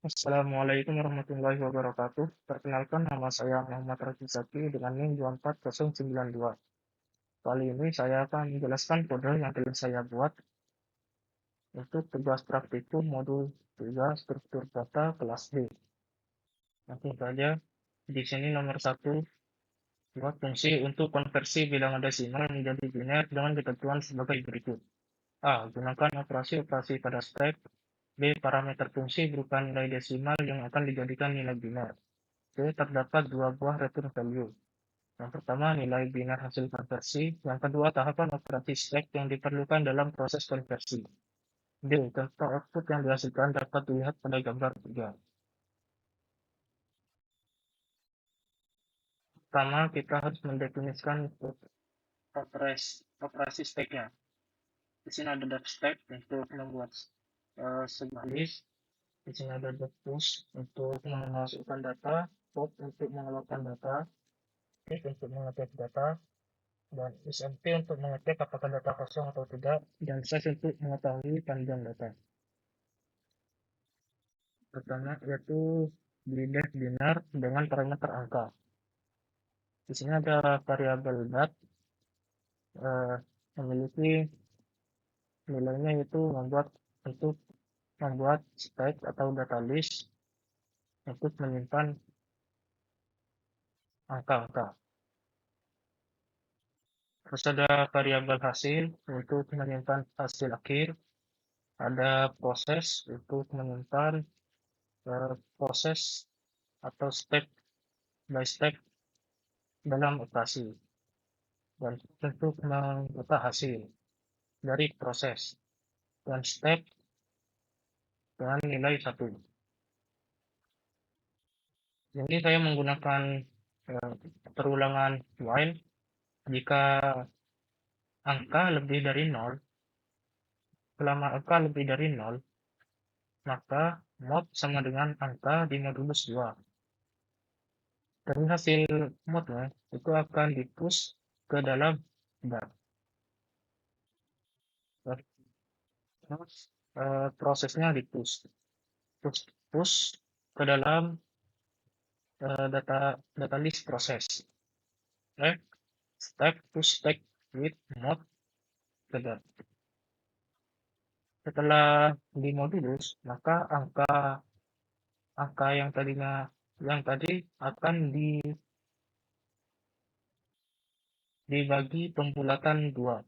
Assalamualaikum warahmatullahi wabarakatuh. Perkenalkan, nama saya Muhammad Rafi Zaki dengan NIM 24092. Kali ini saya akan menjelaskan kode yang telah saya buat untuk tugas praktikum modul 3 struktur data kelas D. Langsung saja, di sini nomor 1, buat fungsi untuk konversi bilangan desimal menjadi biner dengan ketentuan sebagai berikut. A. Gunakan operasi-operasi pada step. B. Parameter fungsi berupa nilai desimal yang akan dijadikan nilai biner. C. Terdapat dua buah return value. Yang pertama, nilai biner hasil konversi. Yang kedua, tahapan operasi stack yang diperlukan dalam proses konversi. D. Contoh output yang dihasilkan dapat dilihat pada gambar 3. Pertama, kita harus mendefinisikan operasi stacknya. Di sini ada dot stack untuk membuat sebuah list. Di sini ada dot push untuk memasukkan data, pop untuk mengeluarkan data, if untuk mengecek data, dan SMT untuk mengecek apakah data kosong atau tidak, dan size untuk mengetahui panjang data. Pertama yaitu def biner dengan parameter angka. Di sini ada variabel dat memiliki nilainya yaitu membuat stack atau data list untuk menyimpan angka-angka. Terus ada variabel hasil untuk menyimpan hasil akhir. Ada proses untuk menyimpan proses atau step by step dalam operasi, dan untuk mendata hasil dari proses dan step dengan nilai 1. Jadi saya menggunakan perulangan while jika angka lebih dari 0. Selama angka lebih dari 0, maka mod sama dengan angka di modulus 2. Dari hasil modnya itu akan di-push ke dalam bar. Terus prosesnya di-push ke dalam data list proses. Stack to stack with mod header. Setelah dimodulus, maka angka yang tadi akan dibagi pembulatan 2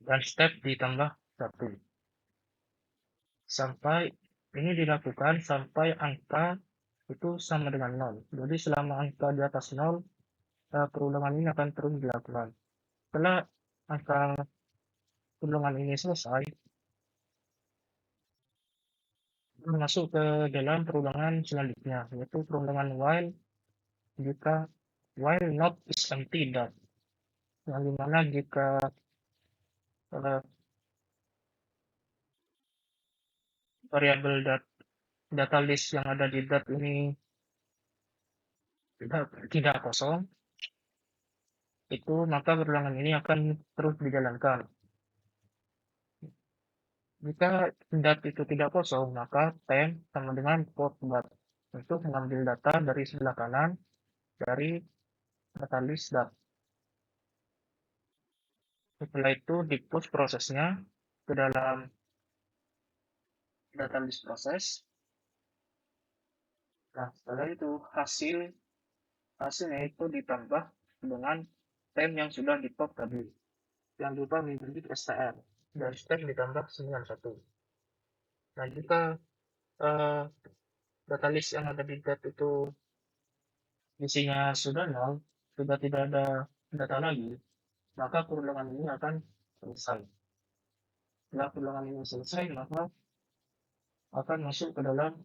dan step ditambah 1. Sampai ini dilakukan sampai angka itu sama dengan 0. Jadi selama angka di atas 0, perulangan ini akan terus dilakukan. Setelah angka perulangan ini selesai, masuk ke dalam perulangan selanjutnya, yaitu perulangan while jika while not is empty dot, yang dimana jika variabel data list yang ada di dot ini tidak kosong, itu maka perulangan ini akan terus dijalankan. Jika dat itu tidak kosong, maka temp sama dengan port dat untuk mengambil data dari sebelah kanan dari data list dat. Setelah itu di-push prosesnya ke dalam data list proses. Nah, setelah itu hasilnya itu ditambah dengan temp yang sudah di-pop tadi, yang berupa memiliki str, dan step ditambah 91. Nah, jika data list yang ada di dat itu isinya sudah 0, sudah tidak ada data lagi, maka perulangan ini akan selesai. Setelah perulangan ini selesai, maka akan masuk ke dalam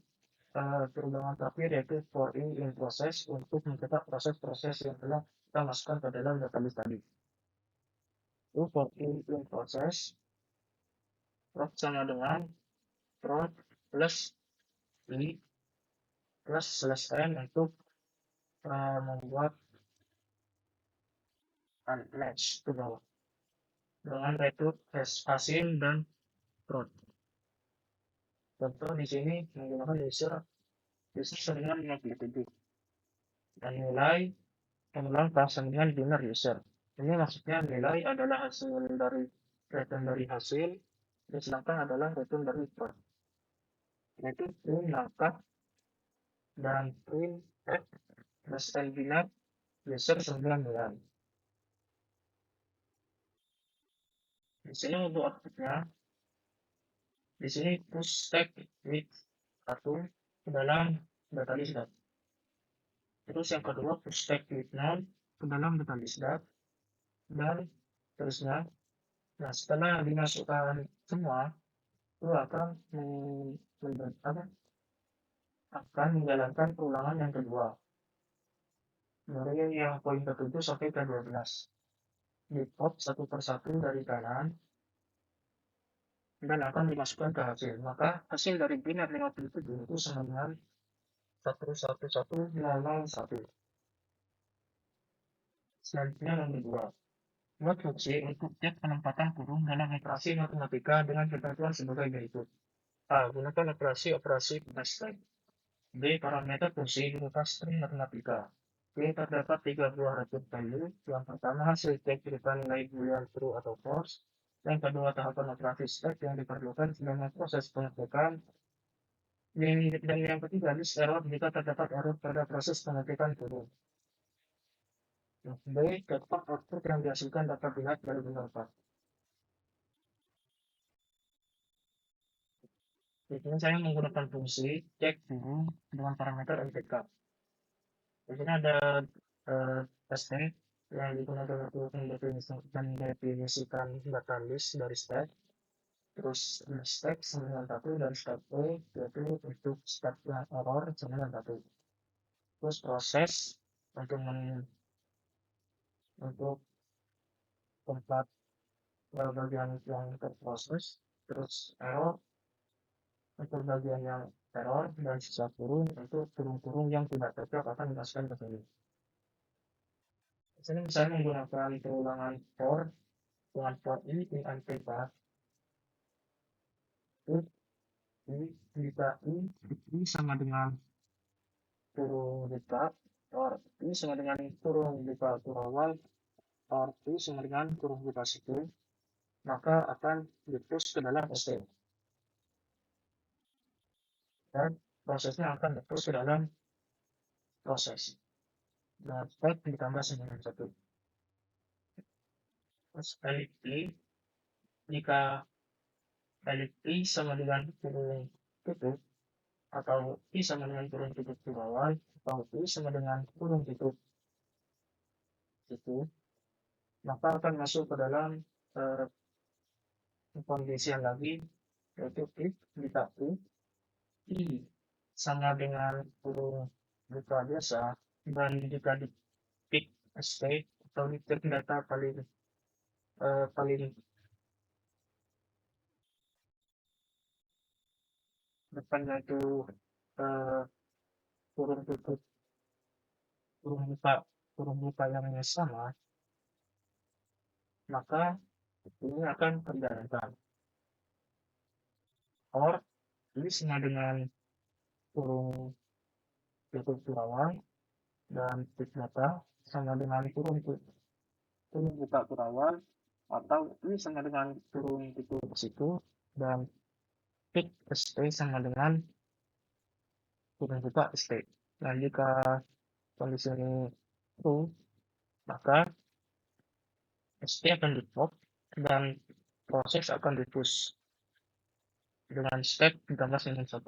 perulangan terakhir, yaitu for in process, untuk mencetak proses-proses yang telah kita masukkan ke dalam database tadi. Itu for in process, prod sama dengan prod plus i plus /n untuk membuat unmatch ke bawah dengan return hasil dan prod. Contoh di sini menggunakan user seringan 57 dan nilai pengulang seringan binary user. Ini maksudnya nilai adalah hasil dari return dari hasil, sedangkan adalah return dari print. Yaitu print langkah dan print f plus n binar user 9. Di sini untuk outputnya, di sini push stack with 1 ke dalam data list dat. Terus yang kedua push stack with 0 ke dalam data list dat dan terusnya. Nah, setelah dimasukkan semua, itu akan menjalankan perulangan yang kedua dari yang poin ke-7 sampai ke-12. Di pop satu persatu dari kanan dan akan dimasukkan ke hasil. Maka hasil dari binar 57 itu sama dengan 111001. Selanjutnya yang kedua, buat fungsi untuk cek penempatan kurung dalam operasi matematika dengan ketentuan sebagai berikut. A. Gunakan operasi stack. B. Parameter fungsi berupa string matematika. B. Terdapat 3 buah return value. Yang pertama hasil cek berupa nilai boolean true atau false. Yang kedua tahapan operasi stack yang diperlukan selama proses pengecekan. Dan yang ketiga list error jika terdapat error pada proses pengecekan kurung. B. Cetak output yang dihasilkan dapat dilihat dari benar. Di sini saya menggunakan fungsi cek kurung dengan parameter MTK. Di sini ada stack yang digunakan untuk mendefinisikan data list dari stack. Terus stack 91 dan stack E yaitu untuk stack yang error 91. Terus proses untuk tempat bagian yang terproses. Terus error untuk bagian yang error dan sisa kurung untuk kurung-kurung yang tidak cocok akan dimasukkan ke sini. Di sini saya menggunakan perulangan for dengan for i in MTK. Jika i sama dengan kurung buka or i sama dengan kurung buka kurawal or i sama dengan kurung buka situ, maka akan dipush ke dalam ST dan prosesnya akan dipush ke dalam proses dan step ditambah 91. Terus jika elit i sama dengan kurung tutup atau i sama dengan kurung tutup di bawah atau i sama dengan kurung tutup itu, maka akan masuk ke dalam kondisi yang lagi, yaitu if jika i sama dengan kurung buka biasa dan jika di pick state atau di check data paling depannya itu kurung tutup kurung buka yang sama, maka ini akan terjalankan or ini sama dengan kurung tutup kurawang dan pick data sama dengan kurung buka kurawang atau ini sama dengan kurung tutup situ dan pick ST sama dengan kurung buka ST. Nah, jika kondisi ini true, maka ST akan di pop dan proses akan dipush dengan step ditambah dengan 1.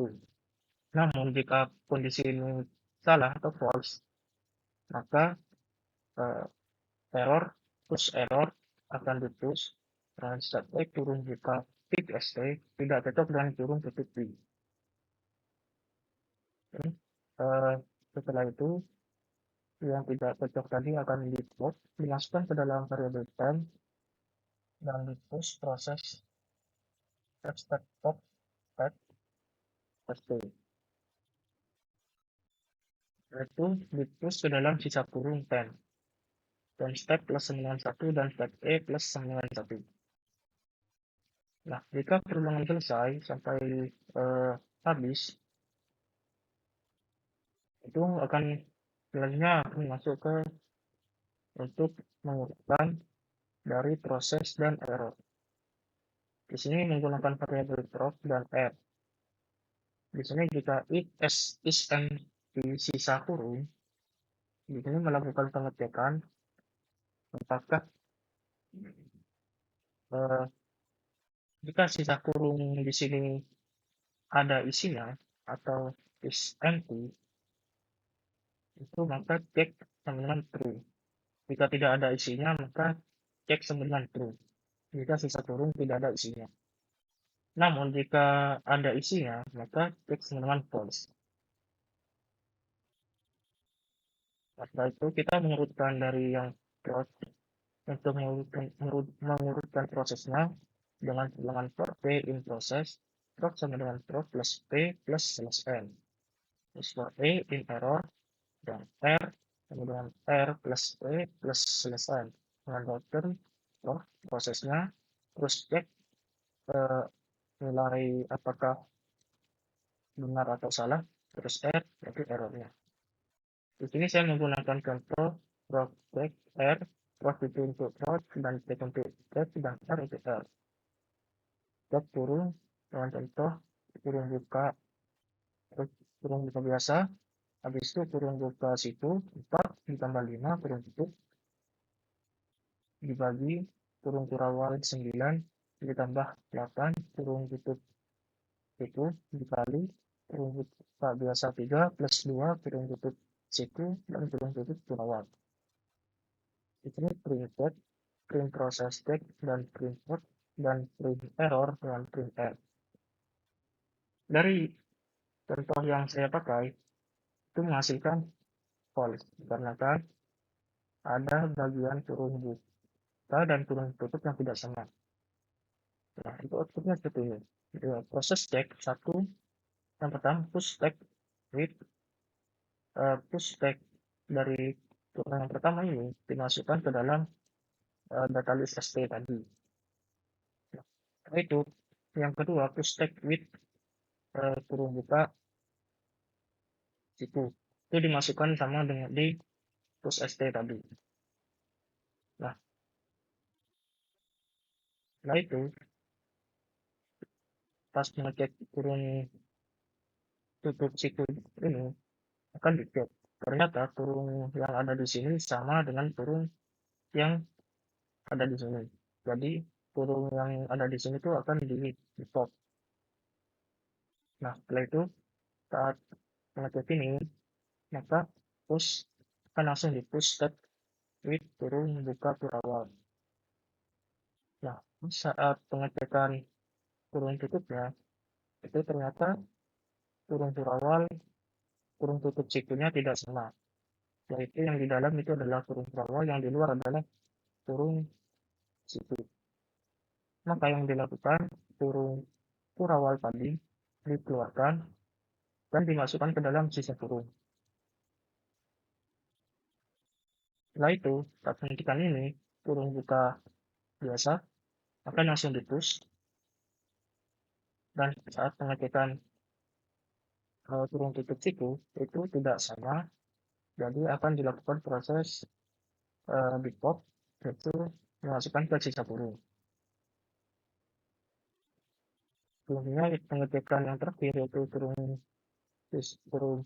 Namun jika kondisi ini salah atau false, maka push error akan dipush dan step E turun jika pick ST tidak cocok dengan turun titik B. Setelah itu yang tidak cocok tadi akan di-pop, dimasukkan ke dalam variabel time dan di-push proses step pop step ST. Yaitu di-push ke dalam sisa kurung 10 dan step plus 91 dan step E plus 91. Nah, jika perulangan selesai sampai habis, itu akan selanjutnya akan masuk ke untuk mengurutkan dari proses dan error. Di sini menggunakan variabel proc dan r. Di sini jika if is empty sisa kurung, di sini melakukan pengecekan apakah eh, jika sisa kurung di sini ada isinya atau is empty, itu maka cek sama dengan true. Jika tidak ada isinya, maka cek sama dengan true. Jika sisa kurung tidak ada isinya. Namun jika ada isinya, maka cek sama dengan false. Setelah itu kita mengurutkan dari yang untuk mengurutkan prosesnya dengan for p in process, proc sama dengan proc plus p plus slash n. Terus for a in error dan r sama dengan r plus p plus slash n. Dengan return prosesnya, terus cek nilai apakah benar atau salah, terus r berarti errornya. Di sini saya menggunakan contoh proc check r, proc itu untuk proc dan check untuk check dan r untuk r. Cek kurung dengan contoh kurung buka, kurung buka biasa, habis itu kurung buka situ 4 ditambah 5 kurung tutup dibagi kurung kurawal 9 ditambah 8 kurung tutup itu dikali kurung buka biasa 3 plus 2 kurung tutup situ dan kurung tutup kurawal. Di sini print check, print process check, dan print out, dan print error dengan print r. Dari contoh yang saya pakai itu menghasilkan false karena kan ada bagian kurung buka dan kurung tutup yang tidak sama. Nah, itu outputnya seperti ini. Proses check satu, yang pertama push check with push check dari kurung yang pertama ini dimasukkan ke dalam data list st tadi. Nah, itu yang kedua push check with kurung buka situ itu dimasukkan sama dengan di push st tadi. Nah, setelah itu pas mengecek kurung tutup situ ini akan dicek. Ternyata kurung yang ada di sini sama dengan kurung yang ada di sini. Jadi kurung yang ada di sini tuh akan di pop. Nah, setelah itu saat mengecek ini maka push akan langsung di push step with kurung buka kurawal. Nah, saat pengecekan kurung tutupnya itu ternyata kurung kurawal kurung tutup sikunya tidak sama, yaitu yang di dalam itu adalah kurung kurawal, yang di luar adalah kurung siku. Maka yang dilakukan, kurung kurawal tadi dikeluarkan dan dimasukkan ke dalam sisa kurung. Setelah itu, saat pengecekan ini, kurung buka biasa akan langsung di-push, dan saat pengecekan kurung tutup siku itu tidak sama, jadi akan dilakukan proses di pop, yaitu memasukkan ke sisa kurung. Sebelumnya pengecekan yang terakhir yaitu kurung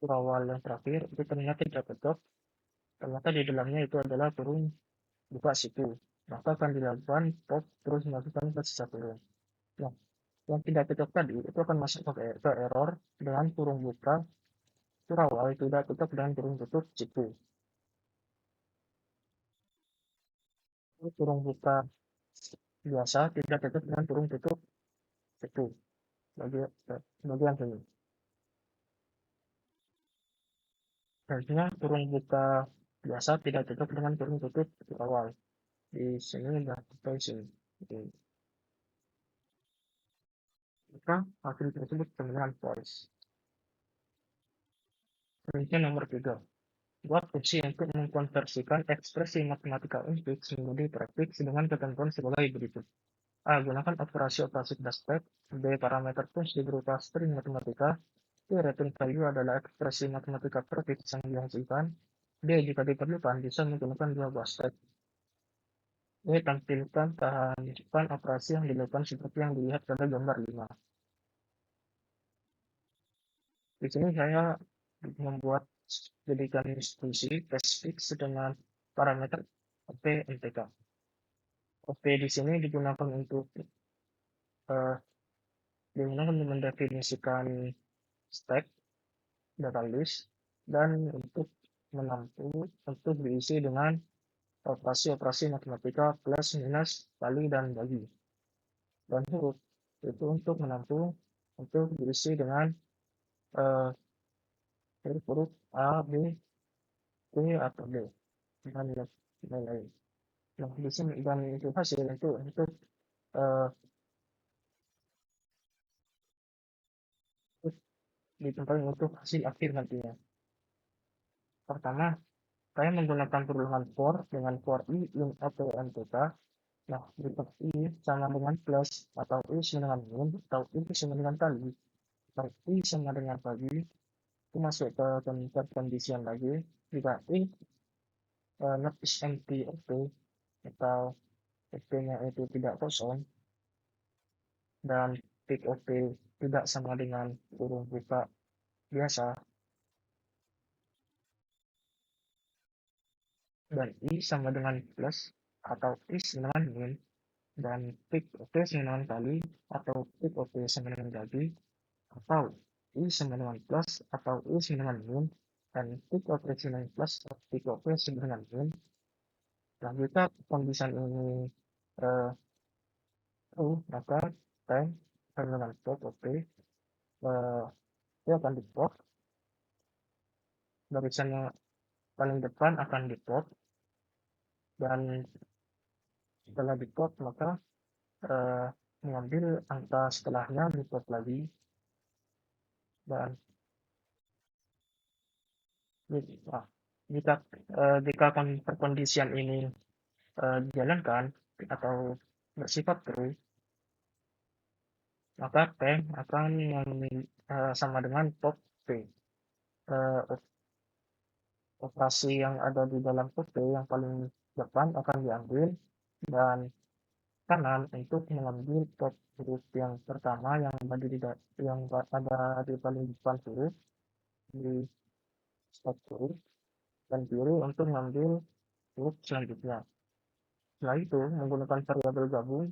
kurawal yang terakhir itu ternyata tidak cocok. Ternyata di dalamnya itu adalah kurung buka situ. Maka akan dilakukan pop terus masukkan ke sisa kurung. Nah, yang tidak cocok tadi itu akan masuk ke error dengan kurung buka kurawal tidak cocok dengan kurung tutup situ. Kurung buka biasa tidak cocok dengan kurung tutup situ. Bagian sini. Selanjutnya kurung buka biasa tidak cocok dengan kurung tutup kurawal. Di sini sudah sampai sini. Maka hasil tersebut dengan false. Selanjutnya nomor 3. Buat fungsi untuk mengkonversikan ekspresi matematika input menjadi prefix dengan ketentuan sebagai berikut. A. Gunakan operasi-operasi daspek. B. Parameter push berupa string matematika. C. Return value adalah ekspresi matematika prefix yang dihasilkan. D. Jika diperlukan, bisa menggunakan dua buah step. E. Tampilkan tahapan operasi yang dilakukan seperti yang dilihat pada gambar 5. Di sini saya membuat jadikan instruksi test fix dengan parameter OP NTK. OP di sini eh, digunakan untuk mendefinisikan stack data list dan untuk diisi dengan operasi-operasi matematika plus minus kali dan bagi dan huruf itu untuk diisi dengan eh, huruf A, B, C atau D dan nilai. Nah, di sini dan itu hasil eh, untuk ditempatkan untuk hasil akhir nantinya. Pertama, saya menggunakan turunan for dengan for i in APNTK. Nah, jika i sama dengan plus atau i sama dengan min atau i sama dengan kali atau i sama dengan bagi, itu masuk ke tempat condition lagi. Jika i not is empty op atau op-nya itu tidak kosong dan tick op tidak sama dengan kurung buka biasa dan i sama dengan plus atau i sama dengan min dan tick op sama dengan kali atau tick op sama dengan bagi atau i sama dengan plus atau i sama dengan min dan tick op sama dengan plus atau tick op sama dengan min. Nah, jika kondisi ini eh, true, maka time dengan pop op itu akan di pop, barisan yang paling depan akan di pop dan setelah di pop maka eh, mengambil angka setelahnya di pop lagi dan nah, jika perkondisian ini dijalankan atau bersifat true, maka P akan sama dengan pop P. Operasi yang ada di dalam pop P yang paling depan akan diambil dan kanan untuk mengambil pop huruf yang pertama yang ada di paling depan huruf di stop huruf dan kiri untuk mengambil huruf selanjutnya. Setelah itu menggunakan variabel gabung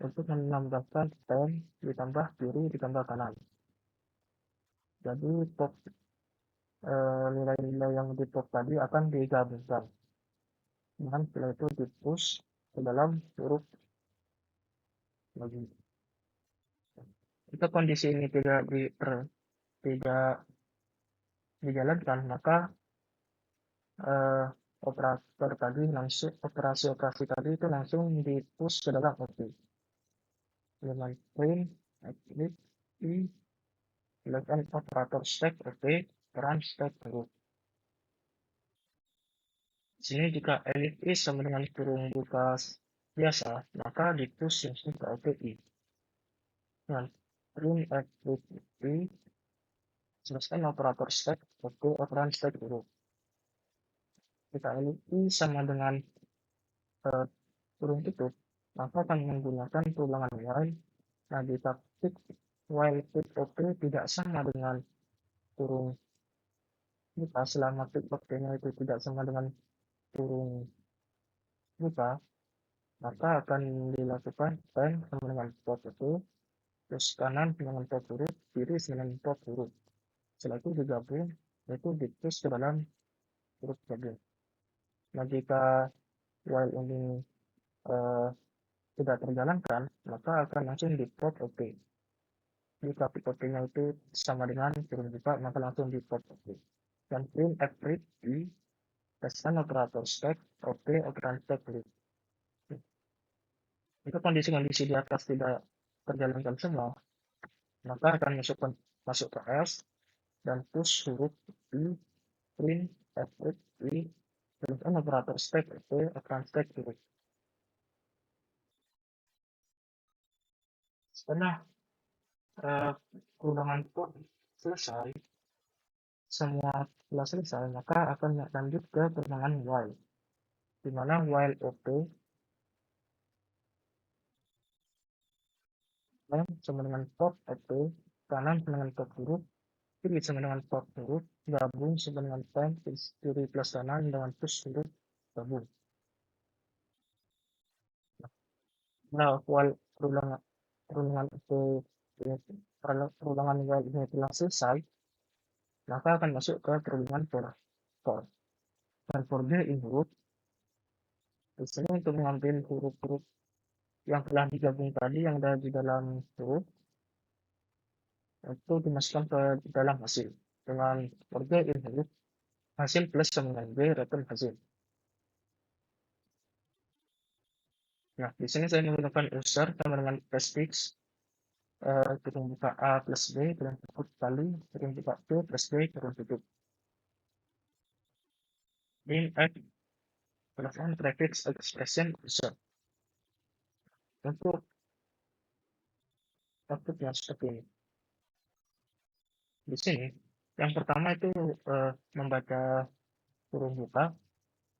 untuk menambahkan tem ditambah kiri ditambah kanan. Jadi nilai-nilai yang di pop tadi akan digabungkan dan setelah itu di push ke dalam huruf lagi. Jika kondisi ini tidak dijalankan, maka eh, operasi-operasi tadi itu langsung di push ke dalam OP dengan print, exit, i, dilakukan operator stack OP, run stack huruf. Di sini jika elif i sama dengan kurung buka biasa, maka di push langsung ke OP i. Dengan print, exit, i, selesai operator stack OP, operan stack huruf. Jika elif i sama dengan kurung tutup, maka akan menggunakan tulangan while. Nah, jika tick while tick op tidak sama dengan kurung buka, selama tick op-nya itu tidak sama dengan kurung buka, maka akan dilakukan time sama dengan pop itu, terus kanan dengan pop huruf, kiri dengan pop huruf. Setelah itu digabung, itu di-push ke dalam huruf gabung. Nah, jika while ini eh, tidak terjalankan, maka akan langsung di-pop op. Jika op-nya itu sama dengan kurung buka, maka langsung di-pop op. Dan print every i pesan operator stack op operan stack list. Jika kondisi-kondisi di atas tidak terjalankan semua, maka akan masuk ke else dan push huruf i print every i pesan operator stack op operan stack list. Setelah ulangan pun selesai, semua telah selesai, maka akan lanjut ke perkembangan while, di mana while OP sama dengan pop OP, kanan sama dengan pop huruf, kiri sama dengan pop huruf, gabung sama dengan time kiri plus kanan dengan push huruf gabung. Nah, while perulangan OP perulangan while ini telah selesai, maka akan masuk ke perulangan for. Dan for D in huruf, di sini untuk mengambil huruf-huruf yang telah digabung tadi yang ada di dalam huruf, itu dimasukkan ke dalam hasil dengan for D in huruf, hasil plus sama dengan B return hasil. Nah, di sini saya menggunakan user sama dengan prefix kurung buka A plus B kurung tutup kali kurung buka B plus B kurung tutup. In add pelaksanaan prefix expression user. Untuk outputnya seperti ini. Di sini, yang pertama itu membaca kurung buka.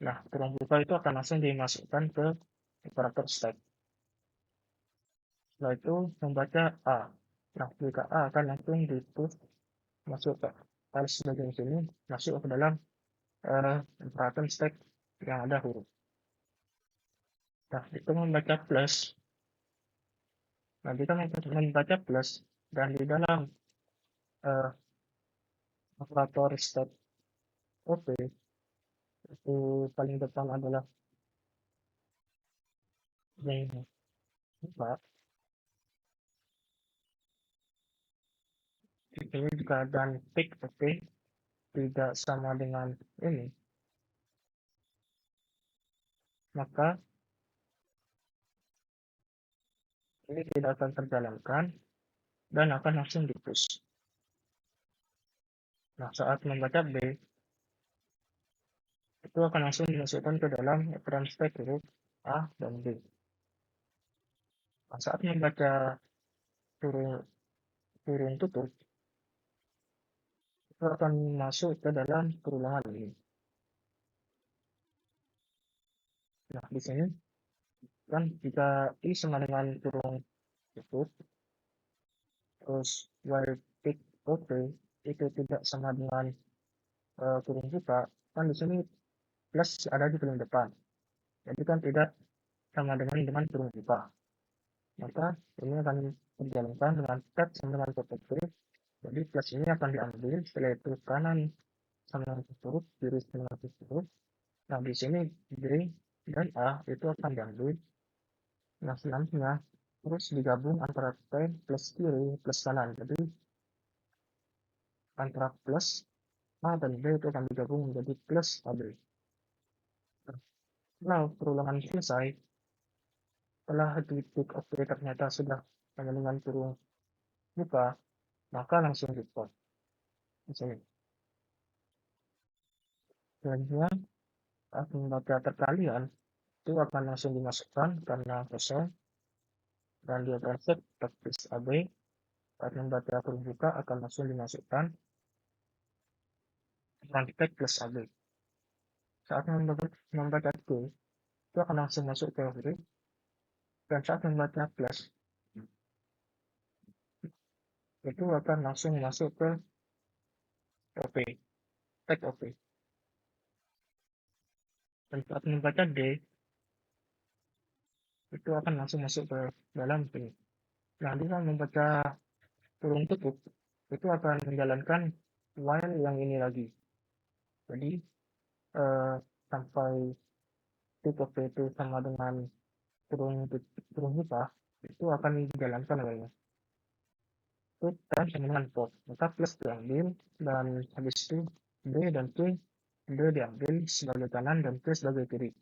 Nah, kurung buka itu akan langsung dimasukkan ke operator stack. Setelah itu membaca A. Nah, jika A akan langsung di-push masuk ke file bagian sini, masuk ke dalam operator stack yang ada huruf. Nah, itu membaca plus. Nah, kita membaca plus dan di dalam operator stack OP itu paling depan adalah yang buka. Ini juga dan pick OP tidak sama dengan ini, maka ini tidak akan terjalankan dan akan langsung di-push. Nah, saat membaca B, itu akan langsung dimasukkan ke dalam operator stack huruf A dan B. Nah, saat membaca kurung tutup, itu akan masuk ke dalam perulangan ini. Nah, di sini kan jika I sama dengan kurung tutup, terus while pick OP itu tidak sama dengan kurung buka, kan di sini plus ada di paling depan. Jadi kan tidak sama dengan kurung buka. Maka ini akan dijalankan dengan tab sama dengan PPT. Jadi plus ini akan diambil, setelah itu kanan sama dengan huruf, kiri sama dengan huruf. Nah, di sini D dan A itu akan diambil. Nah, selanjutnya terus digabung antara tab plus kiri plus kanan. Jadi antara plus A dan B itu akan digabung menjadi plus AB. Nah, perulangan selesai. Setelah titik oke ternyata sudah sama dengan kurung buka, maka langsung report. Misalnya, selanjutnya membaca perkalian itu akan langsung dimasukkan karena kosong dan dia translate plus AB. Saat membaca kurung buka akan langsung dimasukkan mantek plus AB. Saat membaca Q itu akan langsung masuk ke huruf, dan saat membaca plus itu akan langsung masuk ke OP, tag OP. Dan saat membaca D itu akan langsung masuk ke dalam sini. Nah, dia membaca kurung tutup itu akan menjalankan while yang ini lagi. Jadi sampai titik OP itu sama dengan kurung buka itu akan dijalankan olehnya. Itu time sama dengan pop. Maka plus diambil dan habis itu D dan Q D diambil sebagai kanan dan Q sebagai kiri.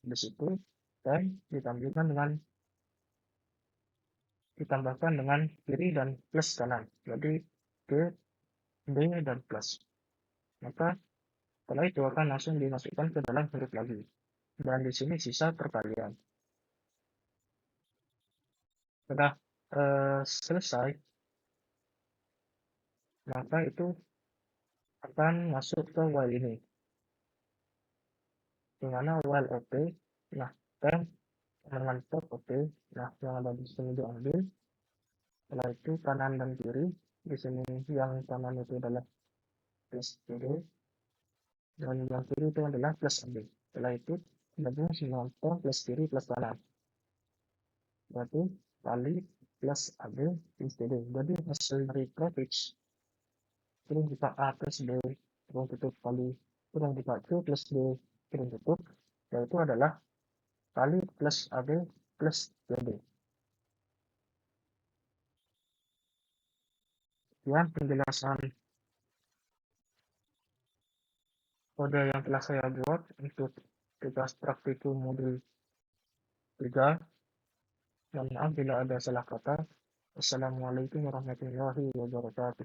Habis itu time ditambahkan dengan kiri dan plus kanan. Jadi D, D dan plus. Maka setelah itu akan langsung dimasukkan ke dalam huruf lagi. Dan di sini sisa perkalian. Sudah. selesai, maka itu akan masuk ke while ini, di mana while oke, nah tem dengan top oke, nah yang ada di sini diambil, setelah itu kanan dan kiri, di sini yang kanan itu adalah plus CD, dan yang kiri itu adalah plus AB. Setelah itu gabung semua tem plus kiri plus kanan, berarti kali plus AB plus CD. Jadi hasil dari prefix kurung buka A plus B kurung tutup kali kurung buka Q plus B kurung tutup, yaitu adalah kali plus AB plus CD. Sekian penjelasan kode yang telah saya buat untuk tugas praktikum modul 3. Mohon maaf bila ada salah kata. Wassalamualaikum warahmatullahi wabarakatuh.